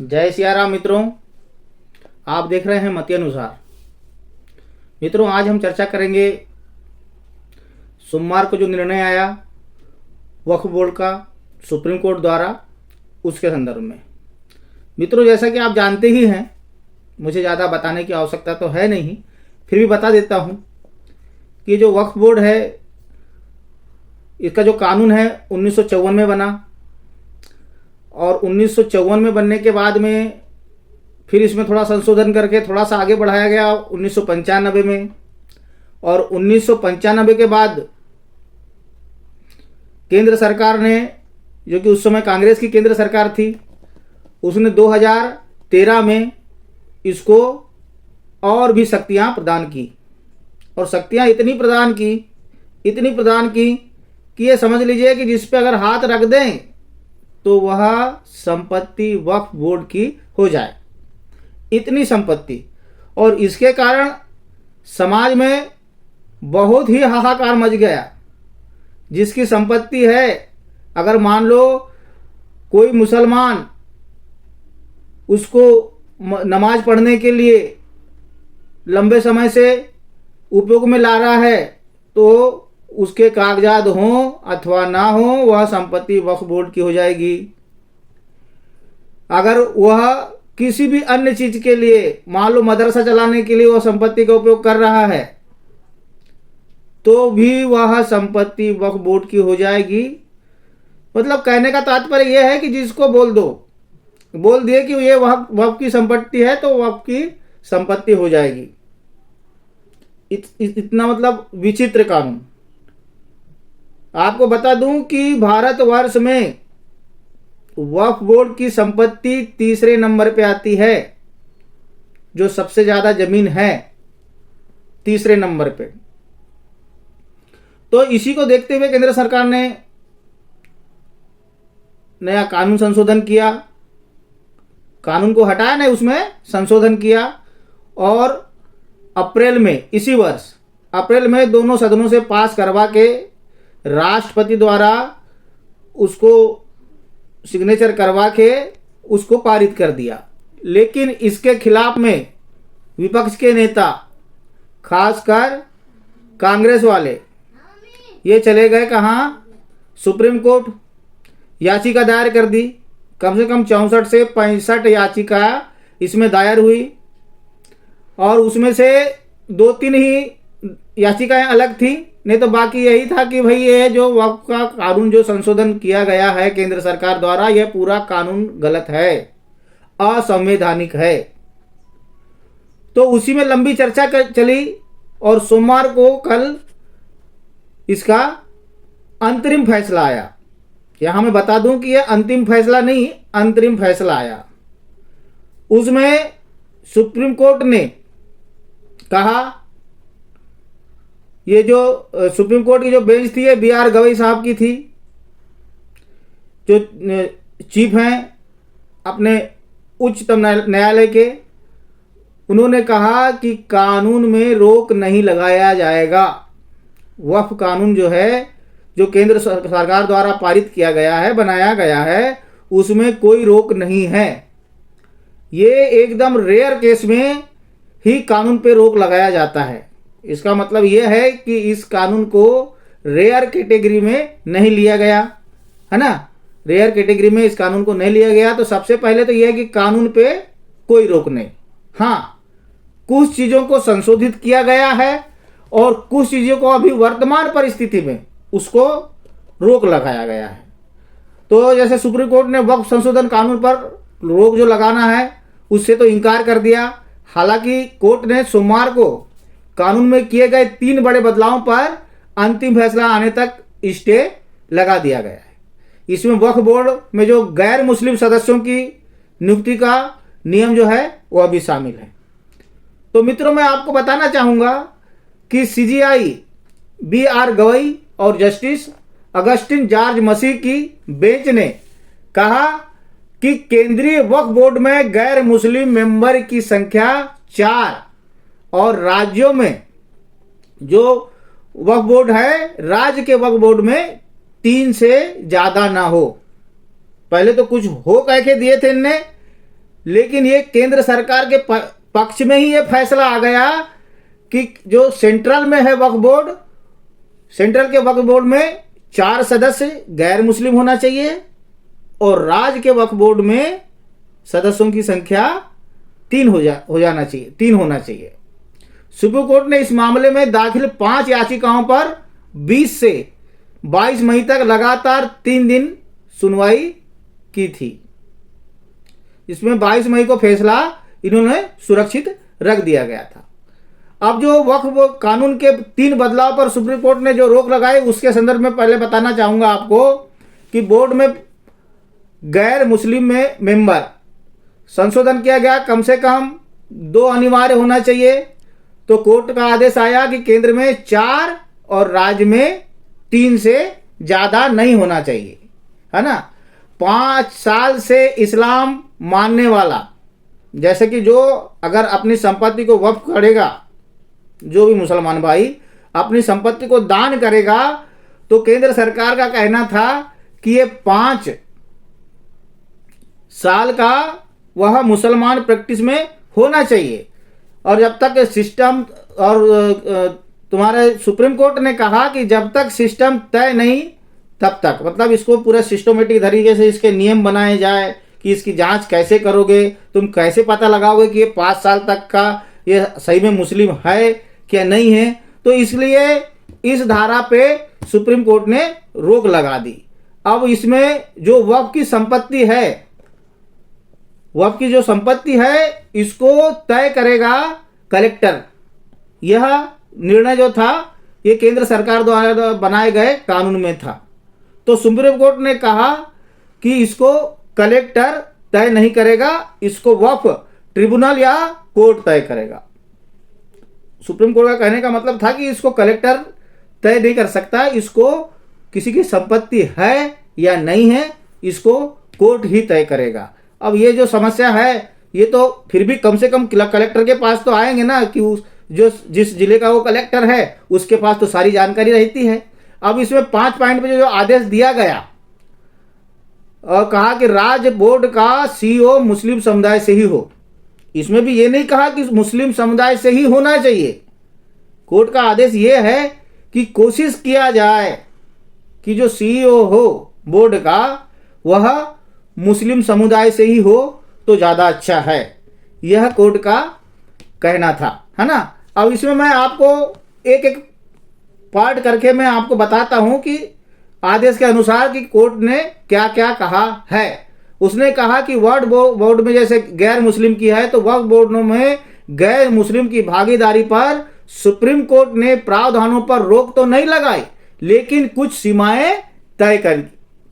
जय सिया राम मित्रों, आप देख रहे हैं मत अनुसार। मित्रों, आज हम चर्चा करेंगे सोमवार को जो निर्णय आया वक्फ बोर्ड का सुप्रीम कोर्ट द्वारा, उसके संदर्भ में। मित्रों, जैसा कि आप जानते ही हैं, मुझे ज़्यादा बताने की आवश्यकता तो है नहीं, फिर भी बता देता हूँ कि जो वक्फ बोर्ड है, इसका जो कानून है 1954 में बना और 1954 में बनने के बाद में फिर इसमें थोड़ा संशोधन करके थोड़ा सा आगे बढ़ाया गया 1995 में। और 1995 के बाद केंद्र सरकार ने, जो कि उस समय कांग्रेस की केंद्र सरकार थी, उसने 2013 में इसको और भी शक्तियां प्रदान की। और शक्तियां इतनी प्रदान की कि ये समझ लीजिए कि जिस पे अगर हाथ रख दें तो वह संपत्ति वक्फ बोर्ड की हो जाए, इतनी संपत्ति। और इसके कारण समाज में बहुत ही हाहाकार मच गया। जिसकी संपत्ति है, अगर मान लो कोई मुसलमान उसको नमाज पढ़ने के लिए लंबे समय से उपयोग में ला रहा है, तो उसके कागजात हों अथवा ना हो, वह संपत्ति वक्फ बोर्ड की हो जाएगी। अगर वह किसी भी अन्य चीज के लिए, मान लो मदरसा चलाने के लिए वह संपत्ति का उपयोग कर रहा है, तो भी वह संपत्ति वक्फ बोर्ड की हो जाएगी। मतलब कहने का तात्पर्य यह है कि जिसको बोल दिए कि ये वक्फ की संपत्ति है, तो वक्फ की संपत्ति हो जाएगी। इतना मतलब विचित्र कानून। आपको बता दूं कि भारतवर्ष में वक्फ बोर्ड की संपत्ति तीसरे नंबर पे आती है। जो सबसे ज्यादा जमीन है, तीसरे नंबर पे। तो इसी को देखते हुए केंद्र सरकार ने नया कानून संशोधन किया, कानून को हटाया, नहीं उसमें संशोधन किया। और अप्रैल में, इसी वर्ष अप्रैल में दोनों सदनों से पास करवा के राष्ट्रपति द्वारा उसको सिग्नेचर करवा के उसको पारित कर दिया। लेकिन इसके खिलाफ में विपक्ष के नेता, खासकर कांग्रेस वाले, ये चले गए कहाँ? Supreme court. याचिका दायर कर दी। कम से कम 64 से 65 याचिका इसमें दायर हुई और उसमें से 2-3 ही याचिकाएं अलग थी, नहीं तो बाकी यही था कि भाई ये जो वक्फ का कानून जो संशोधन किया गया है केंद्र सरकार द्वारा, यह पूरा कानून गलत है, असंवैधानिक है। तो उसी में लंबी चर्चा चली और सोमवार को कल इसका अंतरिम फैसला आया। यहां मैं बता दूं कि यह अंतिम फैसला नहीं, अंतरिम फैसला आया। उसमें सुप्रीम कोर्ट ने कहा, ये जो सुप्रीम कोर्ट की जो बेंच थी, ये BR गवई साहब की थी, जो चीफ हैं अपने उच्चतम न्यायालय के। उन्होंने कहा कि कानून में रोक नहीं लगाया जाएगा। वक्फ कानून जो है, जो केंद्र सरकार द्वारा पारित किया गया है, बनाया गया है, उसमें कोई रोक नहीं है। ये एकदम रेयर केस में ही कानून पे रोक लगाया जाता है। इसका मतलब यह है कि इस कानून को रेयर कैटेगरी में नहीं लिया गया है ना। रेयर कैटेगरी में इस कानून को नहीं लिया गया। तो सबसे पहले तो यह है कि कानून पे कोई रोक नहीं। हाँ, कुछ चीजों को संशोधित किया गया है और कुछ चीजों को अभी वर्तमान परिस्थिति में उसको रोक लगाया गया है। तो जैसे सुप्रीम कोर्ट ने वक्फ संशोधन कानून पर रोक जो लगाना है, उससे तो इनकार कर दिया। हालांकि कोर्ट ने सोमवार को कानून में किए गए 3 बड़े बदलावों पर अंतिम फैसला आने तक स्टे लगा दिया गया है। इसमें वक्फ बोर्ड में जो गैर मुस्लिम सदस्यों की नियुक्ति का नियम जो है वह भी शामिल है। तो मित्रों, मैं आपको बताना चाहूंगा कि CJI BR गवई और जस्टिस अगस्टिन जॉर्ज मसीह की बेंच ने कहा कि केंद्रीय वक्फ बोर्ड में गैर मुस्लिम मेंबर की संख्या 4 और राज्यों में जो वक्फ बोर्ड है, राज्य के वक्फ बोर्ड में 3 से ज्यादा ना हो। पहले तो कुछ हो कह के दिए थे इनने, लेकिन ये केंद्र सरकार के पक्ष में ही ये फैसला आ गया कि जो सेंट्रल में है वक्फ बोर्ड, सेंट्रल के वक्फ बोर्ड में 4 सदस्य गैर मुस्लिम होना चाहिए और राज्य के वक्फ बोर्ड में सदस्यों की संख्या 3 होना चाहिए। सुप्रीम कोर्ट ने इस मामले में दाखिल 5 याचिकाओं पर 20 से 22 मई तक लगातार 3 दिन सुनवाई की थी। इसमें 22 मई को फैसला इन्होंने सुरक्षित रख दिया गया था। अब जो वक्फ कानून के 3 बदलाव पर सुप्रीम कोर्ट ने जो रोक लगाई, उसके संदर्भ में पहले बताना चाहूंगा आपको कि बोर्ड में गैर मुस्लिम में मेंबर संशोधन किया गया। कम से कम 2 अनिवार्य होना चाहिए। तो कोर्ट का आदेश आया कि केंद्र में 4 और राज्य में 3 से ज्यादा नहीं होना चाहिए, है ना। 5 साल से इस्लाम मानने वाला, जैसे कि जो अगर अपनी संपत्ति को वक्फ करेगा, जो भी मुसलमान भाई अपनी संपत्ति को दान करेगा, तो केंद्र सरकार का कहना था कि ये 5 साल का वह मुसलमान प्रैक्टिस में होना चाहिए। और जब तक सिस्टम, और तुम्हारे सुप्रीम कोर्ट ने कहा कि जब तक सिस्टम तय नहीं तब तक, मतलब इसको पूरा सिस्टमेटिक तरीके से इसके नियम बनाए जाए कि इसकी जांच कैसे करोगे, तुम कैसे पता लगाओगे कि ये 5 साल तक का ये सही में मुस्लिम है क्या नहीं है। तो इसलिए इस धारा पे सुप्रीम कोर्ट ने रोक लगा दी। अब इसमें जो वक्फ की संपत्ति है, वक्फ की जो संपत्ति है, इसको तय करेगा कलेक्टर। यह निर्णय जो था ये केंद्र सरकार द्वारा बनाए गए कानून में था। तो सुप्रीम कोर्ट ने कहा कि इसको कलेक्टर तय नहीं करेगा, इसको वक्फ ट्रिब्यूनल या कोर्ट तय करेगा। सुप्रीम कोर्ट का कहने का मतलब था कि इसको कलेक्टर तय नहीं कर सकता, इसको किसी की संपत्ति है या नहीं है इसको कोर्ट ही तय करेगा। अब ये जो समस्या है ये तो फिर भी कम से कम कलेक्टर के पास तो आएंगे ना, कि जो जिस जिले का वो कलेक्टर है उसके पास तो सारी जानकारी रहती है। अब इसमें 5 पॉइंट में जो आदेश दिया गया और कहा कि राज्य बोर्ड का सीईओ मुस्लिम समुदाय से ही हो। इसमें भी ये नहीं कहा कि मुस्लिम समुदाय से ही होना चाहिए। कोर्ट का आदेश ये है कि कोशिश किया जाए कि जो सीईओ हो बोर्ड का वह मुस्लिम समुदाय से ही हो तो ज़्यादा अच्छा है। यह कोर्ट का कहना था, है ना। अब इसमें मैं आपको एक एक पार्ट करके मैं आपको बताता हूं कि आदेश के अनुसार कि कोर्ट ने क्या क्या कहा है। उसने कहा कि वक्फ बोर्ड में जैसे गैर मुस्लिम की है, तो वक्फ बोर्ड में गैर मुस्लिम की भागीदारी पर सुप्रीम कोर्ट ने प्रावधानों पर रोक तो नहीं लगाई, लेकिन कुछ सीमाएं तय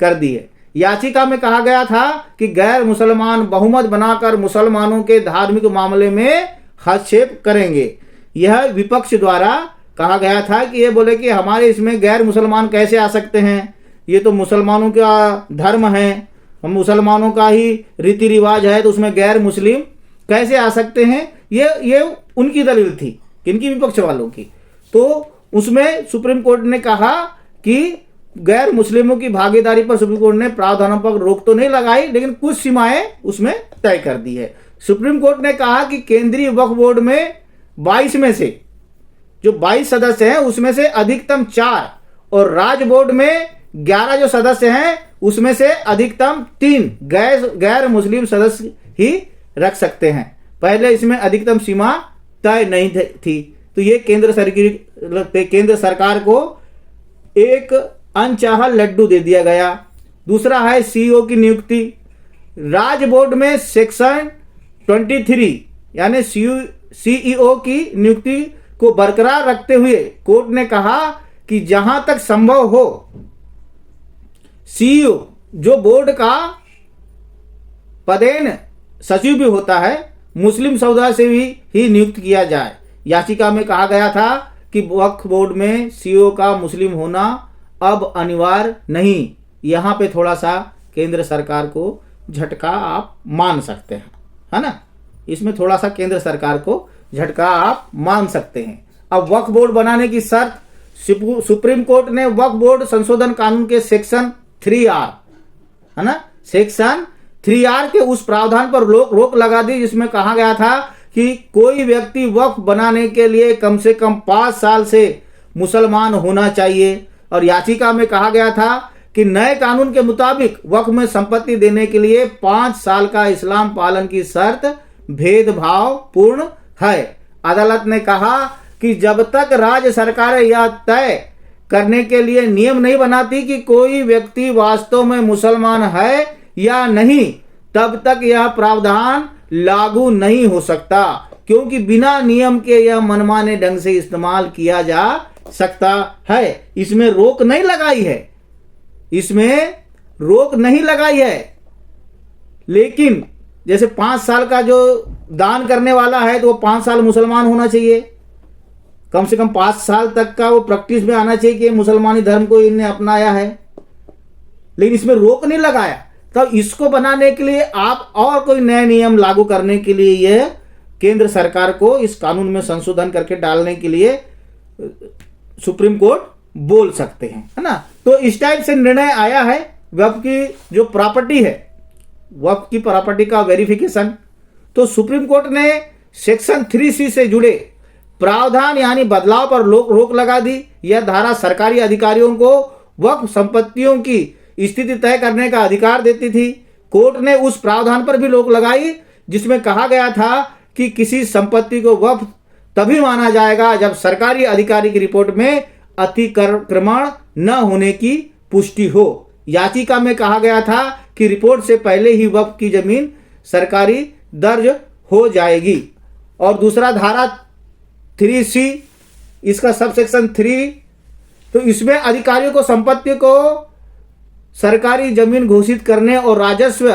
कर दी है। याचिका में कहा गया था कि गैर मुसलमान बहुमत बनाकर मुसलमानों के धार्मिक मामले में हस्तक्षेप करेंगे। यह विपक्ष द्वारा कहा गया था कि ये बोले कि हमारे इसमें गैर मुसलमान कैसे आ सकते हैं, ये तो मुसलमानों का धर्म है, हम मुसलमानों का ही रीति रिवाज है, तो उसमें गैर मुस्लिम कैसे आ सकते हैं। ये उनकी दलील थी, किनकी, विपक्ष वालों की। तो उसमें सुप्रीम कोर्ट ने कहा कि गैर मुस्लिमों की भागीदारी पर सुप्रीम कोर्ट ने प्रावधानों पर रोक तो नहीं लगाई, लेकिन कुछ सीमाएं उसमें तय कर दी है। सुप्रीम कोर्ट ने कहा कि केंद्रीय वक्फ बोर्ड में 22 में से जो 22 सदस्य हैं उसमें से अधिकतम 4 और राज्य बोर्ड में 11 जो सदस्य हैं उसमें से अधिकतम 3 गैर मुस्लिम सदस्य ही रख सकते हैं। पहले इसमें अधिकतम सीमा तय नहीं थी। तो ये केंद्र सरकार को एक अनचाहा लड्डू दे दिया गया। दूसरा है सीईओ की नियुक्ति। राज्य बोर्ड में सेक्शन 23 यानी सीईओ की नियुक्ति को बरकरार रखते हुए कोर्ट ने कहा कि जहां तक संभव हो सीईओ जो बोर्ड का पदेन सचिव भी होता है मुस्लिम समुदाय से ही नियुक्त किया जाए। याचिका में कहा गया था कि वक्फ बोर्ड में सीईओ का मुस्लिम होना अब अनिवार्य नहीं। यहां पे थोड़ा सा केंद्र सरकार को झटका आप मान सकते हैं, है ना। इसमें थोड़ा सा केंद्र सरकार को झटका आप मान सकते हैं। अब वक्फ बोर्ड बनाने की शर्त सुप्रीम कोर्ट ने वक्फ बोर्ड संशोधन कानून के सेक्शन 3R, है ना, सेक्शन 3R के उस प्रावधान पर रोक लगा दी जिसमें कहा गया था कि कोई व्यक्ति वक्फ बनाने के लिए कम से कम 5 साल से मुसलमान होना चाहिए। और याचिका में कहा गया था कि नए कानून के मुताबिक वक्फ में संपत्ति देने के लिए 5 साल का इस्लाम पालन की शर्त भेदभाव पूर्ण है। अदालत ने कहा कि जब तक राज्य सरकारें यह तय करने के लिए नियम नहीं बनाती कि कोई व्यक्ति वास्तव में मुसलमान है या नहीं, तब तक यह प्रावधान लागू नहीं हो सकता, क्योंकि बिना नियम के यह मनमाने ढंग से इस्तेमाल किया जा सकता है। इसमें रोक नहीं लगाई है, इसमें रोक नहीं लगाई है। लेकिन जैसे 5 साल का जो दान करने वाला है तो वो 5 साल मुसलमान होना चाहिए, कम से कम 5 साल तक का वो प्रैक्टिस में आना चाहिए कि मुसलमानी धर्म को इन्हें अपनाया है। लेकिन इसमें रोक नहीं लगाया। तब इसको बनाने के लिए आप और कोई नए नियम लागू करने के लिए यह केंद्र सरकार को इस कानून में संशोधन करके डालने के लिए सुप्रीम कोर्ट बोल सकते हैं, है ना। तो इस टाइप से निर्णय आया है। वक्फ की जो प्रॉपर्टी है, वक्फ की प्रॉपर्टी का वेरिफिकेशन, तो सुप्रीम कोर्ट ने सेक्शन 3C से जुड़े प्रावधान यानी बदलाव पर रोक लगा दी। यह धारा सरकारी अधिकारियों को वक्फ संपत्तियों की स्थिति तय करने का अधिकार देती थी। कोर्ट ने उस प्रावधान पर भी रोक लगाई जिसमें कहा गया था कि किसी संपत्ति को वक्फ तभी माना जाएगा जब सरकारी अधिकारी की रिपोर्ट में अतिक्रमण न होने की पुष्टि हो। याचिका में कहा गया था कि रिपोर्ट से पहले ही वक्फ की जमीन सरकारी दर्ज हो जाएगी। और दूसरा धारा 3C, इसका सब सेक्शन 3, तो इसमें अधिकारियों को संपत्ति को सरकारी जमीन घोषित करने और राजस्व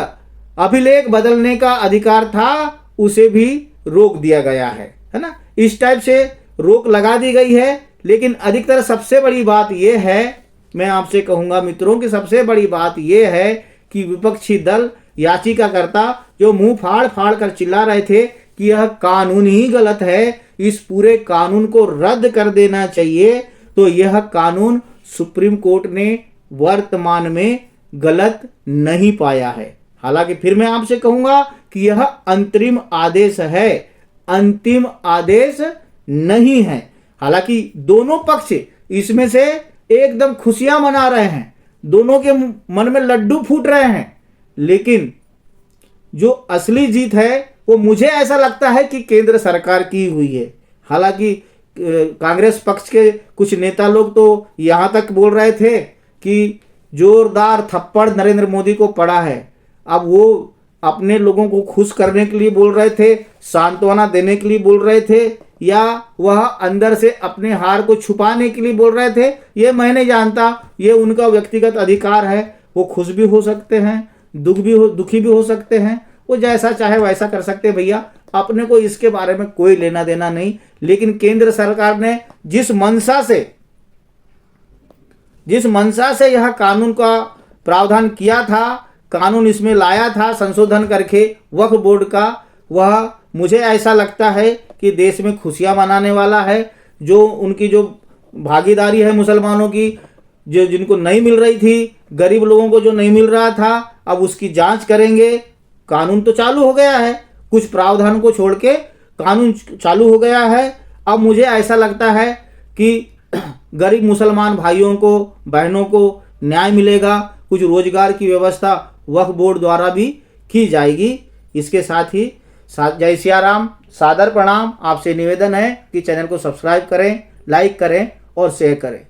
अभिलेख बदलने का अधिकार था, उसे भी रोक दिया गया है ना। इस टाइप से रोक लगा दी गई है। लेकिन अधिकतर सबसे बड़ी बात यह है, मैं आपसे कहूंगा मित्रों की सबसे बड़ी बात यह है कि विपक्षी दल याचिकाकर्ता जो मुंह फाड़ कर चिल्ला रहे थे कि यह कानून ही गलत है, इस पूरे कानून को रद्द कर देना चाहिए, तो यह कानून सुप्रीम कोर्ट ने वर्तमान में गलत नहीं पाया है। हालांकि फिर मैं आपसे कहूंगा कि यह अंतरिम आदेश है, अंतिम आदेश नहीं है। हालांकि दोनों पक्ष इसमें से एकदम खुशियां मना रहे हैं, दोनों के मन में लड्डू फूट रहे हैं, लेकिन जो असली जीत है वो मुझे ऐसा लगता है कि केंद्र सरकार की हुई है। हालांकि कांग्रेस पक्ष के कुछ नेता लोग तो यहां तक बोल रहे थे कि जोरदार थप्पड़ नरेंद्र मोदी को पड़ा है। अब वो अपने लोगों को खुश करने के लिए बोल रहे थे, सांत्वना देने के लिए बोल रहे थे, या वह अंदर से अपने हार को छुपाने के लिए बोल रहे थे, ये मैं नहीं जानता। ये उनका व्यक्तिगत अधिकार है, वो खुश भी हो सकते हैं, दुखी भी हो सकते हैं, वो जैसा चाहे वैसा कर सकते हैं भैया, अपने को इसके बारे में कोई लेना देना नहीं। लेकिन केंद्र सरकार ने जिस मंशा से यह कानून का प्रावधान किया था, कानून इसमें लाया था संशोधन करके वक्फ बोर्ड का, वह मुझे ऐसा लगता है कि देश में खुशियां मनाने वाला है। जो उनकी जो भागीदारी है मुसलमानों की, जो जिनको नहीं मिल रही थी, गरीब लोगों को जो नहीं मिल रहा था, अब उसकी जांच करेंगे। कानून तो चालू हो गया है, कुछ प्रावधान को छोड़ के कानून चालू हो गया है। अब मुझे ऐसा लगता है कि गरीब मुसलमान भाइयों को, बहनों को न्याय मिलेगा, कुछ रोजगार की व्यवस्था वक्फ बोर्ड द्वारा भी की जाएगी। इसके साथ ही जय सिया राम, सादर प्रणाम। आपसे निवेदन है कि चैनल को सब्सक्राइब करें, लाइक करें और शेयर करें।